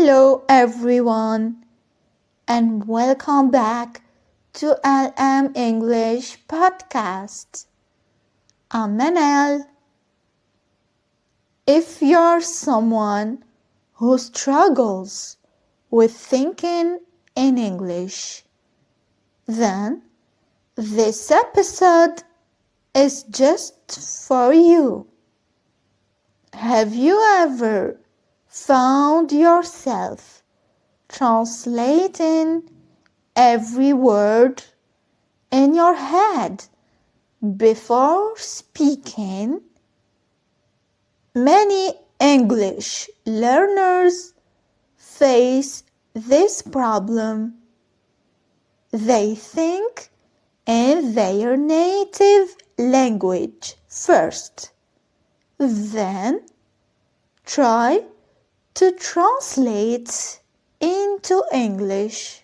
Hello everyone and welcome back to LM English podcast. I'm Manal. If you're someone who struggles with thinking in English, then this episode is just for you. Have you ever found yourself translating every word in your head before speaking? Many English learners face this problem. They think in their native language first, then try to translate into English.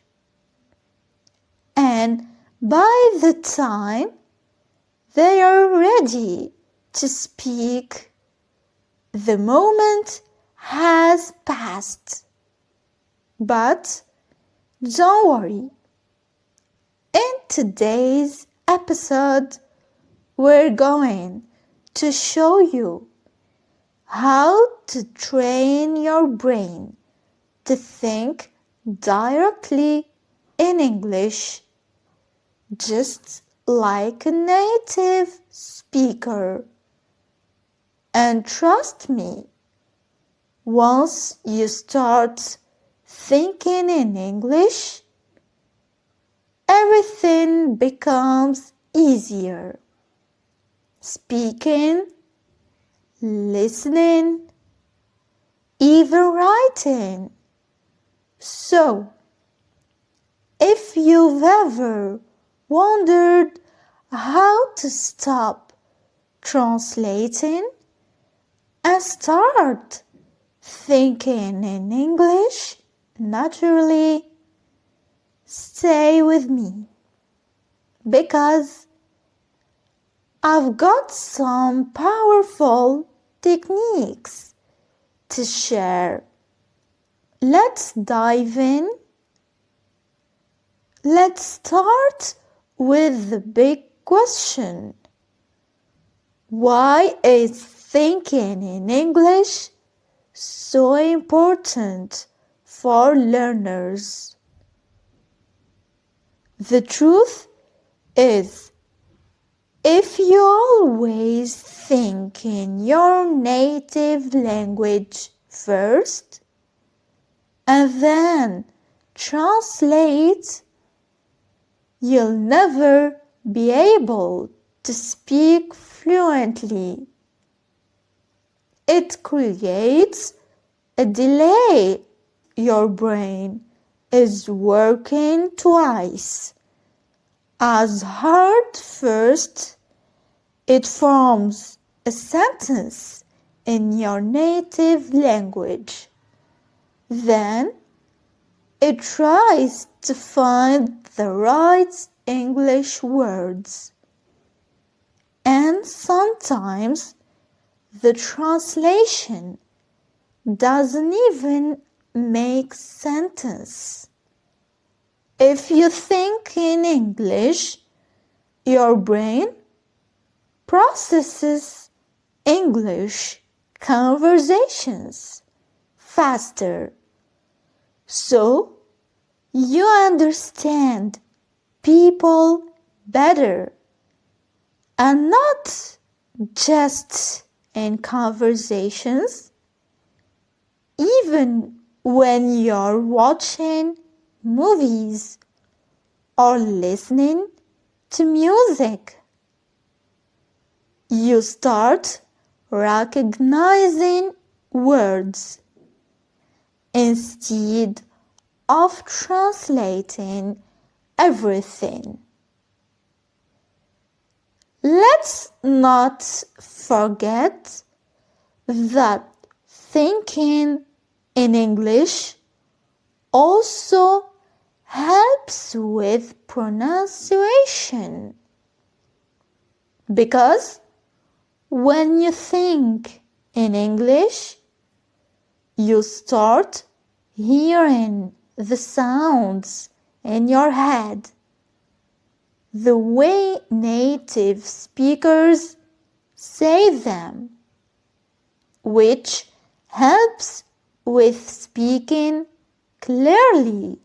And by the time they are ready to speak, the moment has passed. But don't worry. In today's episode, we're going to show you how to train your brain to think directly in English, just like a native speaker. And trust me, once you start thinking in English, everything becomes easier. Speaking, listening, even writing. So, if you've ever wondered how to stop translating and start thinking in English naturally, stay with me, because I've got some powerful techniques to share. Let's dive in. Let's start with the big question. Why is thinking in English so important for learners? The truth is, if you always think in your native language first and then translate, you'll never be able to speak fluently. It creates a delay. Your brain is working twice as hard. First, it forms a sentence in your native language. Then, it tries to find the right English words. And sometimes the translation doesn't even make sense. If you think in English, your brain processes English conversations faster. So you understand people better, and not just in conversations. Even when you're watching movies or listening to music, you start recognizing words instead of translating everything. Let's not forget that thinking in English also helps with pronunciation, because when you think in English, you start hearing the sounds in your head, the way native speakers say them, which helps with speaking clearly.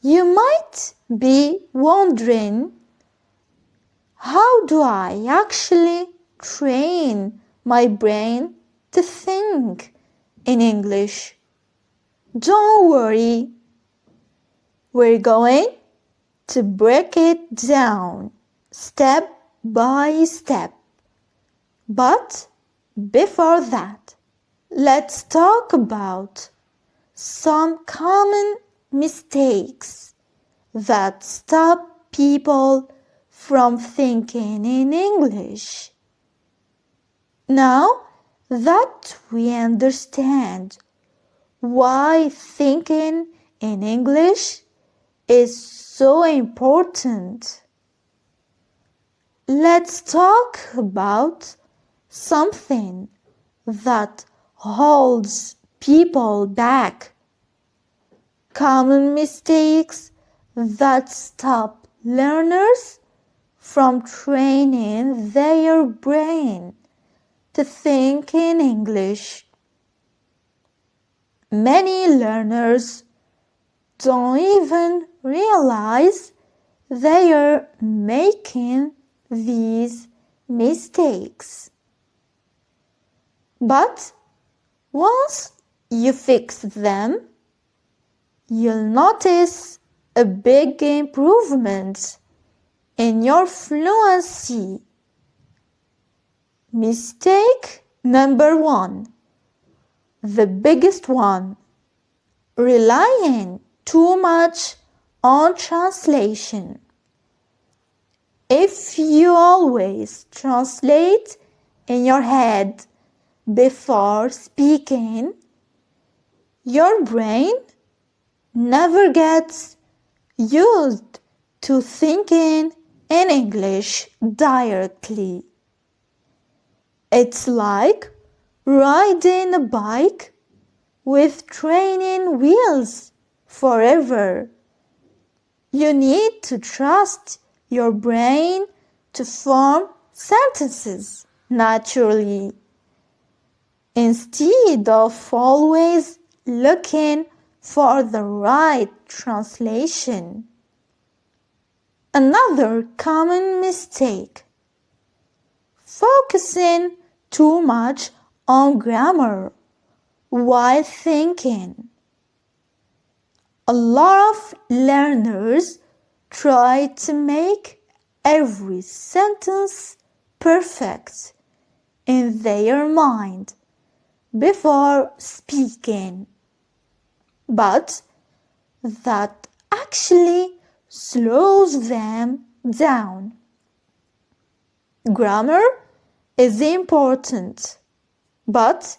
You might be wondering, how do I actually train my brain to think in English? Don't worry. We're going to break it down step by step. But before that, let's talk about some common mistakes that stop people from thinking in English. Now that we understand why thinking in English is so important, let's talk about something that holds people back. Common mistakes that stop learners from training their brain to think in English. Many learners don't even realize they are making these mistakes. But once you fix them, you'll notice a big improvement in your fluency. Mistake number 1, the biggest one, relying too much on translation. If you always translate in your head before speaking, your brain never gets used to thinking in English directly. It's like riding a bike with training wheels forever. You need to trust your brain to form sentences naturally, instead of always looking for the right translation. Another common mistake: focusing too much on grammar while thinking. A lot of learners try to make every sentence perfect in their mind before speaking, but that actually slows them down. Grammar is important, but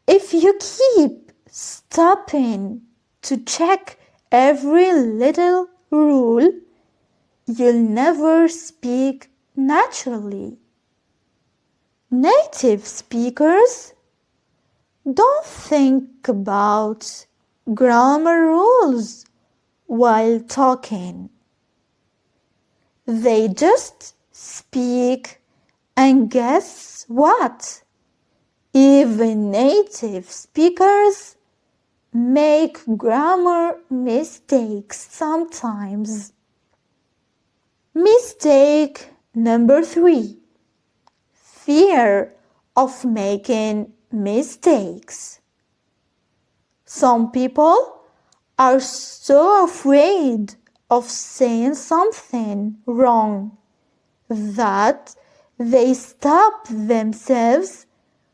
if you keep stopping to check every little rule, you'll never speak naturally. Native speakers don't think about grammar rules while talking. They just speak, and guess what? Even native speakers make grammar mistakes sometimes. Mistake number 3: fear of making mistakes. Some people are so afraid of saying something wrong that they stop themselves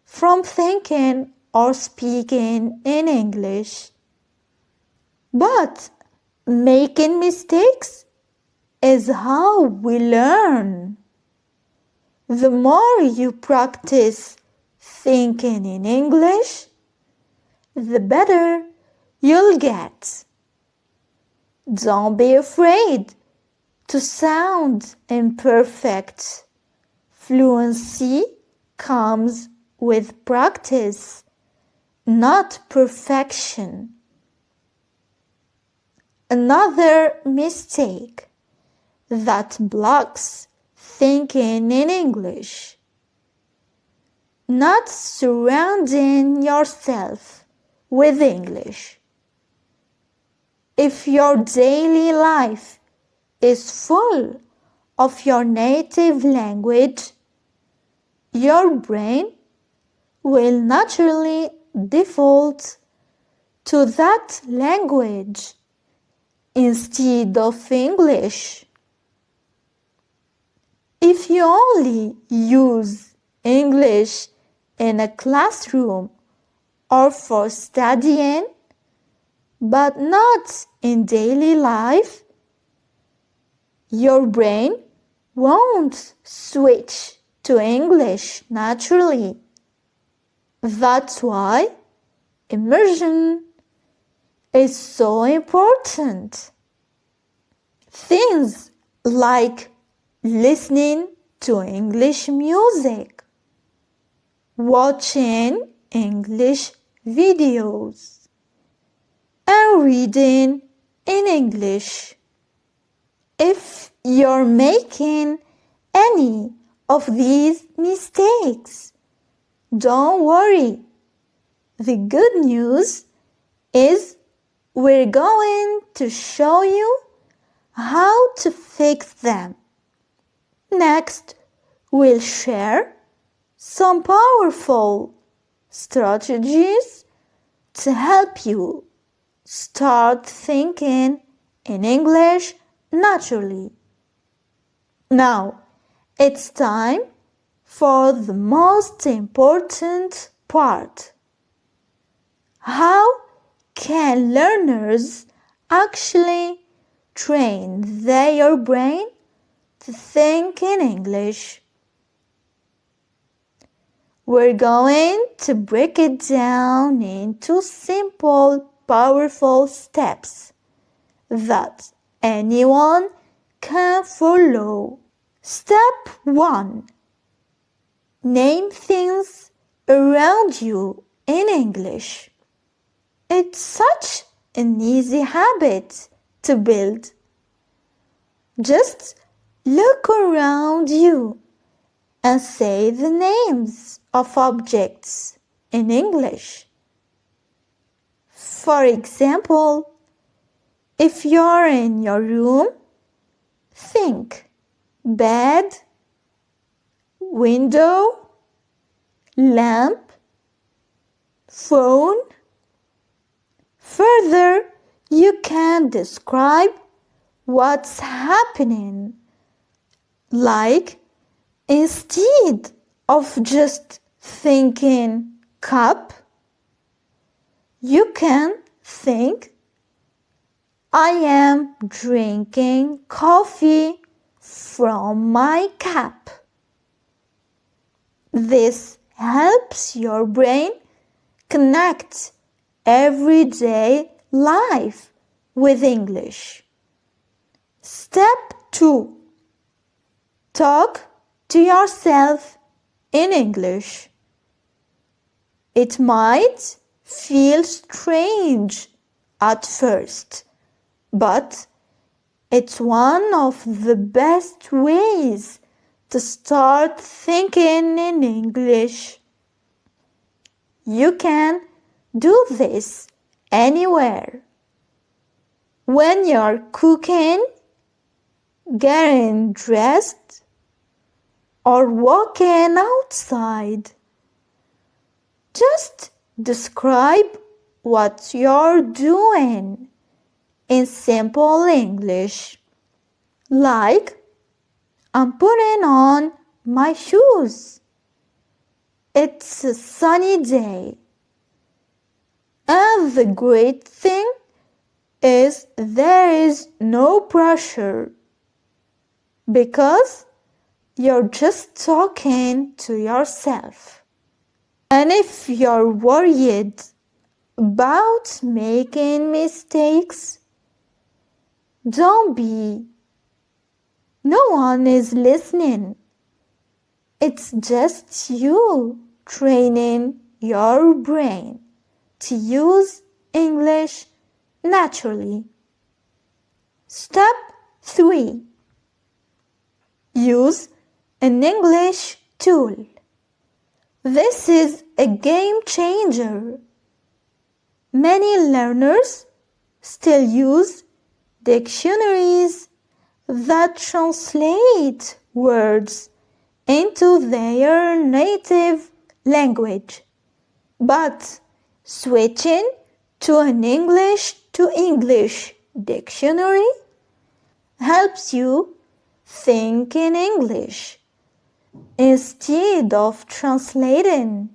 from thinking or speaking in English. But making mistakes is how we learn. The more you practice thinking in English, the better you'll get. Don't be afraid to sound imperfect. Fluency comes with practice, not perfection. Another mistake that blocks thinking in English: not surrounding yourself with English. If your daily life is full of your native language, your brain will naturally default to that language instead of English. If you only use English in a classroom or for studying, but not in daily life, your brain won't switch to English naturally. That's why immersion is so important. Things like listening to English music, watching English videos, and reading in English. If you're making any of these mistakes, don't worry. The good news is we're going to show you how to fix them. Next, we'll share some powerful strategies to help you start thinking in English naturally. Now, it's time for the most important part. How can learners actually train their brain to think in English? We're going to break it down into simple, powerful steps that anyone can follow. Step 1. Name things around you in English. It's such an easy habit to build. Just look around you and say the names of objects in English. For example, if you're in your room, think bed, window, lamp, phone. Further, you can describe what's happening, like instead of just thinking cup, you can think I am drinking coffee from my cup. This helps your brain connect everyday life with English. Step 2. Talk to yourself in English. It might feel strange at first, but it's one of the best ways to start thinking in English. You can do this anywhere. When you're cooking, getting dressed, or walking outside. Just describe what you're doing in simple English, like I'm putting on my shoes. It's a sunny day. And the great thing is there is no pressure because you're just talking to yourself. And if you're worried about making mistakes, don't be. No one is listening. It's just you training your brain to use English naturally. Step 3. Use an English tool. This is a game changer. Many learners still use dictionaries that translate words into their native language. But switching to an English to English dictionary helps you think in English instead of translating.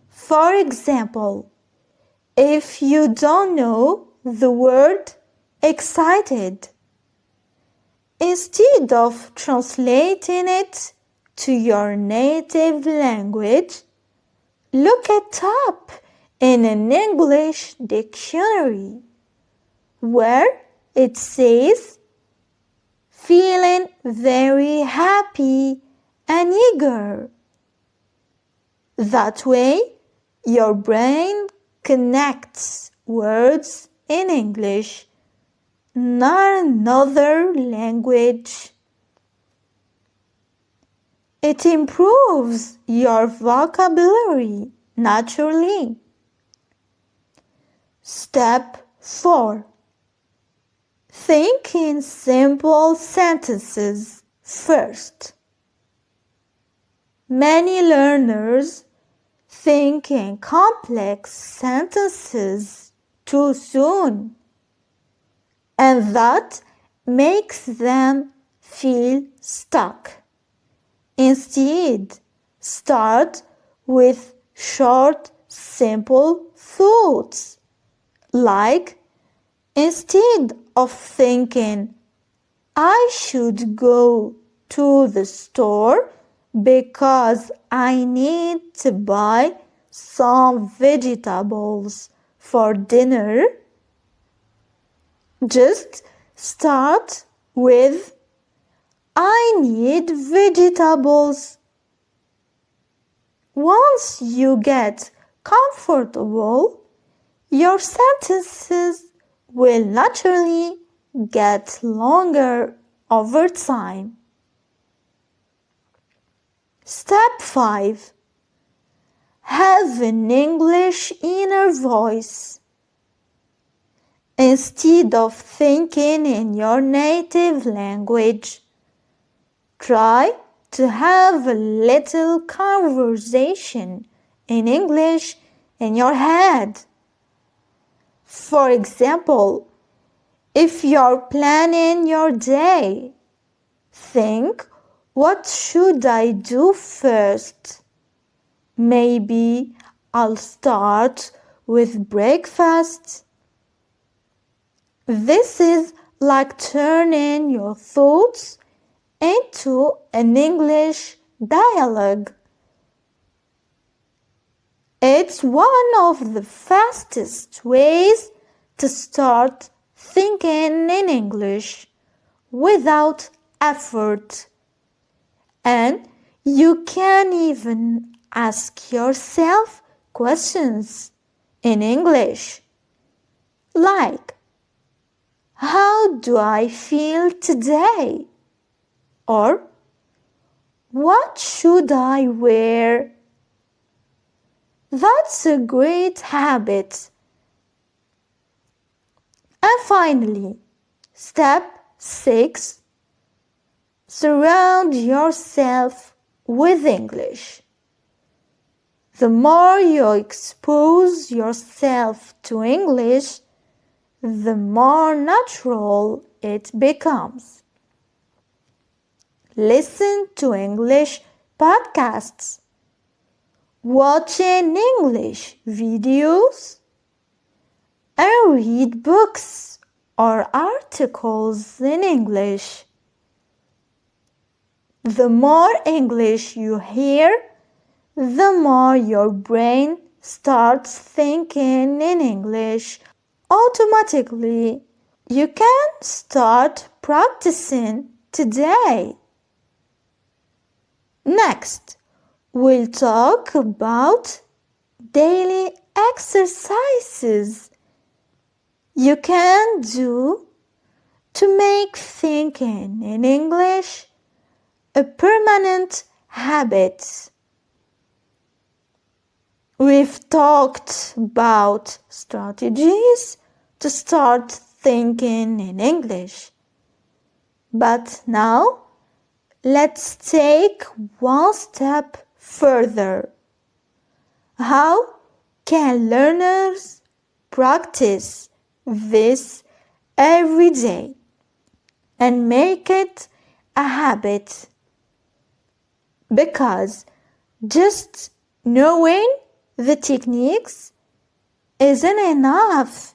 For example, if you don't know the word excited, instead of translating it to your native language, look it up in an English dictionary where it says feeling very happy and eager. That way, your brain connects words in English, not another language. It improves your vocabulary naturally. Step 4. Think in simple sentences first. Many learners think in complex sentences too soon, and that makes them feel stuck. Instead, start with short, simple thoughts, like instead of thinking, I should go to the store because I need to buy some vegetables for dinner, just start with I need vegetables. Once you get comfortable, your sentences will naturally get longer over time. Step 5. Have an English inner voice. Instead of thinking in your native language, try to have a little conversation in English in your head. For example, if you're planning your day, think, what should I do first? Maybe I'll start with breakfast. This is like turning your thoughts into an English dialogue. It's one of the fastest ways to start thinking in English without effort. And you can even ask yourself questions in English, like, how do I feel today? Or, what should I wear? That's a great habit. And finally, step 6. Surround yourself with English. The more you expose yourself to English, the more natural it becomes. Listen to English podcasts, watching English videos, and read books or articles in English. The more English you hear, the more your brain starts thinking in English automatically. You can start practicing today. Next, we'll talk about daily exercises you can do to make thinking in English a permanent habit. We've talked about strategies to start thinking in English. But now, let's take one step further. How can learners practice this every day and make it a habit? Because just knowing the techniques isn't enough.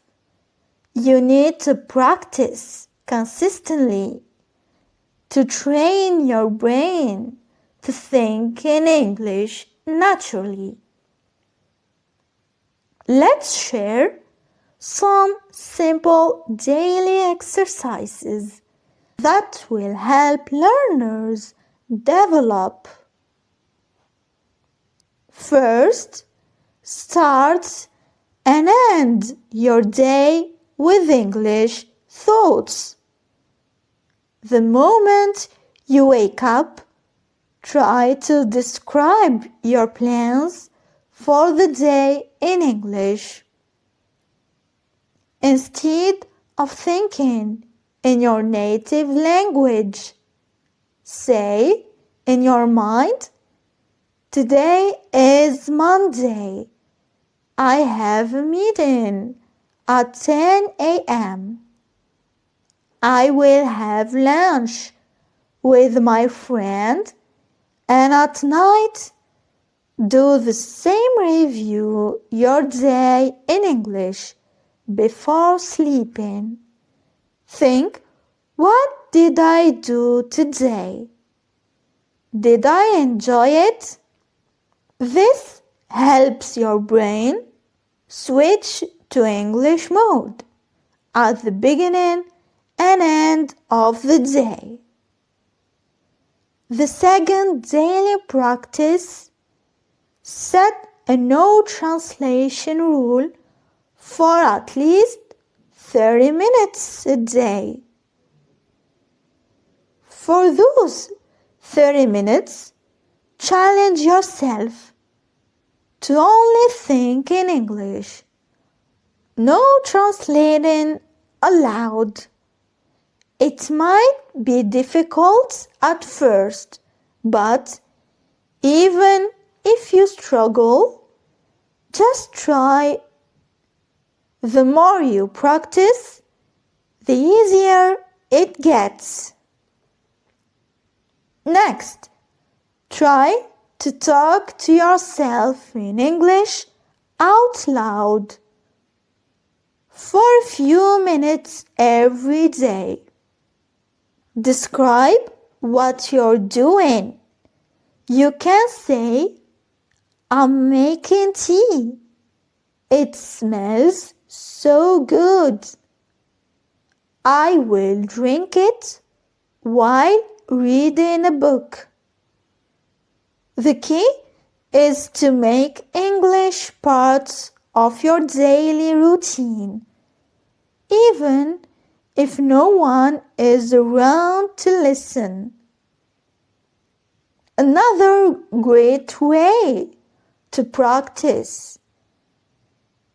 You need to practice consistently to train your brain to think in English naturally. Let's share some simple daily exercises that will help learners develop. First, start and end your day with English thoughts. The moment you wake up, try to describe your plans for the day in English. Instead of thinking in your native language, say in your mind, "Today is Monday. I have a meeting at 10 a.m. I will have lunch with my friend, and at night, do the same review your day in English before sleeping. Think, what did I do today? Did I enjoy it?" This helps your brain switch to English mode at the beginning and end of the day. The second daily practice, set a no translation rule for at least 30 minutes a day. For those 30 minutes, challenge yourself to only think in English. No translating allowed. It might be difficult at first, but even if you struggle, just try. The more you practice, the easier it gets. Next, try to talk to yourself in English out loud for a few minutes every day. Describe what you're doing. You can say, "I'm making tea. It smells so good. I will drink it while reading a book." The key is to make English part of your daily routine, even if no one is around to listen. Another great way to practice.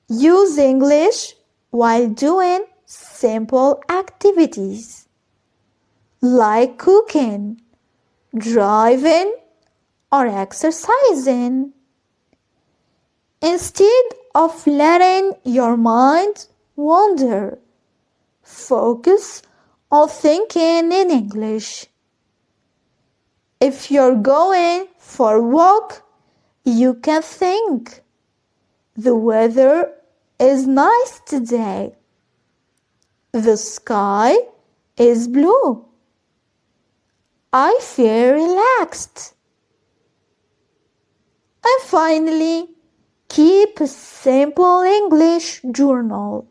Use English while doing simple activities like cooking, driving, or exercising. Instead of letting your mind wander, focus on thinking in English. If you're going for a walk, you can think, "The weather is nice today. The sky is blue. I feel relaxed." And finally, keep a simple English journal.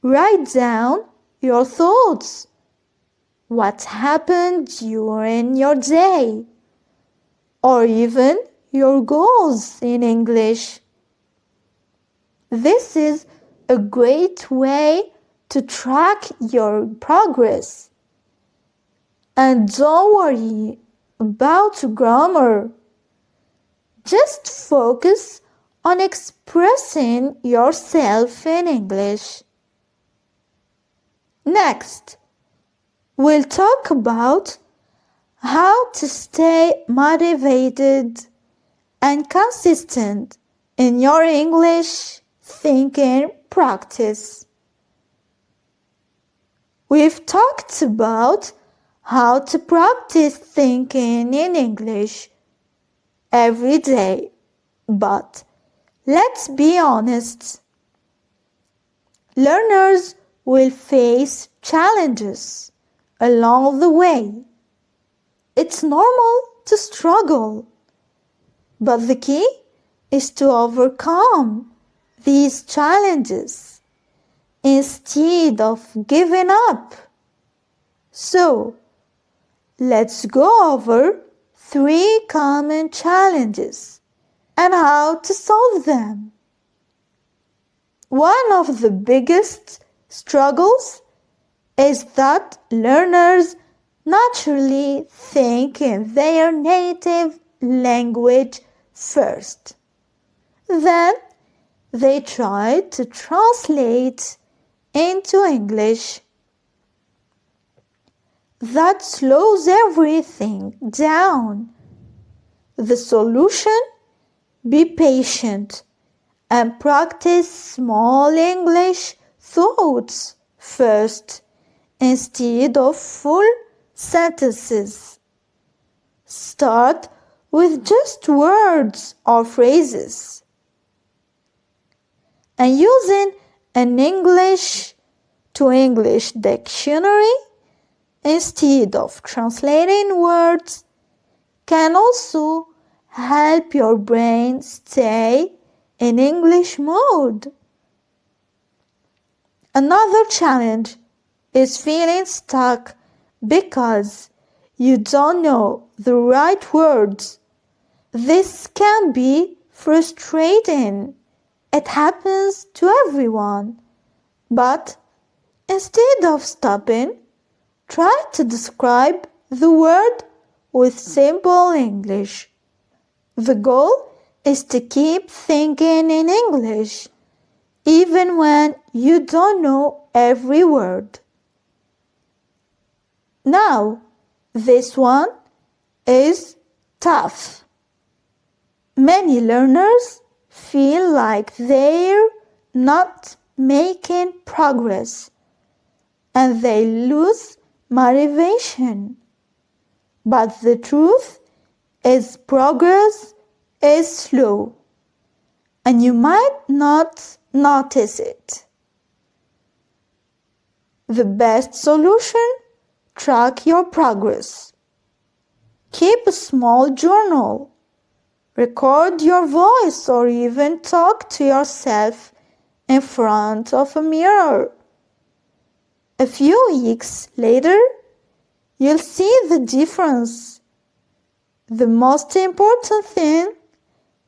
Write down your thoughts, what happened during your day, or even your goals in English. This is a great way to track your progress. And don't worry about grammar. Just focus on expressing yourself in English. Next, we'll talk about how to stay motivated and consistent in your English thinking practice. We've talked about how to practice thinking in English every day, but let's be honest. Learners will face challenges along the way. It's normal to struggle, but the key is to overcome these challenges instead of giving up. So, let's go over 3 common challenges and how to solve them. One of the biggest struggles is that learners naturally think in their native language first. Then they try to translate into English. That slows everything down. The solution? Be patient and practice small English thoughts first instead of full sentences. Start with just words or phrases. And using an English to English dictionary instead of translating words can also help your brain stay in English mode. Another challenge is feeling stuck because you don't know the right words. This can be frustrating. It happens to everyone. But instead of stopping, try to describe the word with simple English. The goal is to keep thinking in English, even when you don't know every word. Now, this one is tough. Many learners feel like they're not making progress and they lose motivation. But the truth is progress is slow and you might not notice it. The best solution: track your progress. Keep a small journal. Record your voice or even talk to yourself in front of a mirror. A few weeks later, you'll see the difference. The most important thing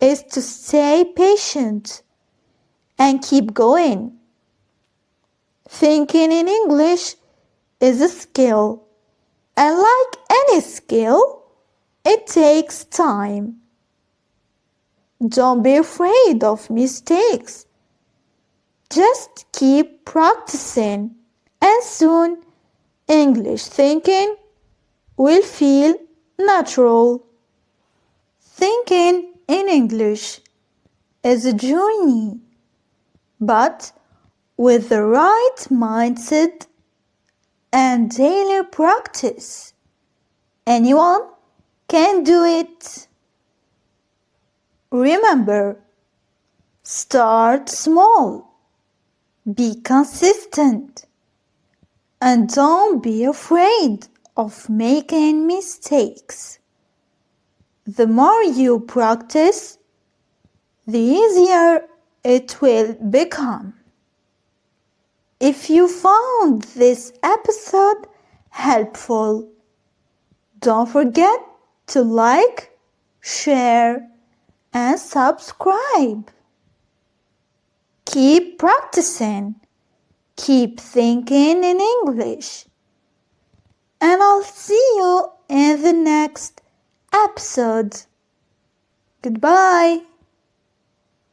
is to stay patient and keep going. Thinking in English is a skill, and like any skill, it takes time. Don't be afraid of mistakes. Just keep practicing, and soon English thinking will feel natural. Thinking in English is a journey, but with the right mindset and daily practice, anyone can do it. Remember, start small, be consistent, and don't be afraid of making mistakes. The more you practice, the easier it will become. If you found this episode helpful, don't forget to like, share, and subscribe. Keep practicing Keep thinking in English. And I'll see you in the next episode. Goodbye.